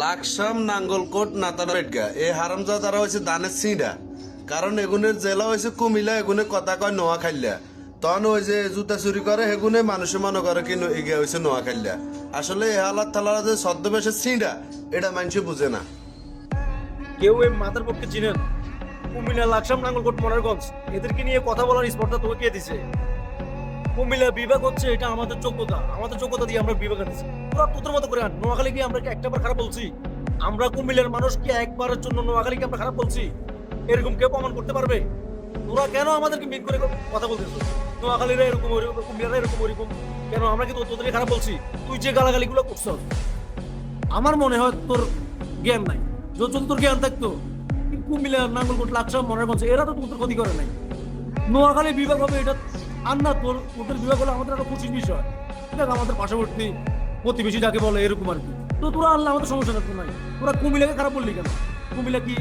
লাকসাম নাঙ্গলকোট নাতারপেটগা এই হারামজাদারা হয়েছে দানের সিঁড়া। কারণ এগুনের জেলা হয়েছে কুমিল্লা, এগুনে কথা কয় নোয়াখাইলা। তখন ওই যে জুতা চুরি করে হেগুনে মানুষে মনে করে কি এগিয়ে হয়েছে নোয়াখাইলা। আসলে এ হালাত থালারা যে ছদ্মবেশের সিঁড়া এটা মানুষে বুঝে না। কেউ এই মাথার পক্ষে চিনেন? কুমিল্লা, লাকসাম, নাঙ্গলকোট, মনারগঞ্জ এদেরকে নিয়ে কথা বলার স্পর্ধা তোকে কে দিছে? কুমিল্লা বিভাগ হচ্ছে এটা আমাদের যোগ্যতা দিয়ে আমরা বিভাগ দিচ্ছি। তোরা তোদের মতো করে আন। নোয়াখালী কি আমরা কি একটাবার খারাপ বলছি? আমরা কুমিল্লার মানুষ কি একবারের জন্য নোয়াখালীকে আমরা খারাপ বলছি? এরকম কেউ প্রমাণ করতে পারবে? তোরা কেন আমাদেরকে মিট করে কথা বলতেছ? নোয়াখালীরা এরকম ওইরকম, কুমিল্লারা এরকম ওইরকম, কেন আমরা কি তোদেরকে খারাপ বলছি? তুই যে গালাগালিগুলো করছস, আমার মনে হয় তোর জ্ঞান নাই। যদি তোর জ্ঞান থাকতো, কুমিল্লা, নাঙ্গলকোট, লাকসাম, মনারগঞ্জ এরা তো তোদের ক্ষতি করে নাই। নোয়াখালী বিভাগ হবে এটা আর না, তোদের বিভাগ হলে আমাদের একটা খুশির বিষয়। দেখ আমাদের পার্শ্ববর্তী প্রতিবেশী যাকে বলে এরকম আর কি। তো তোরা আনলে আমাদের সমস্যা থাকতো নাই। তোরা কুমিল্লাকে খারাপ বললি কেন? কুমিল্লা কি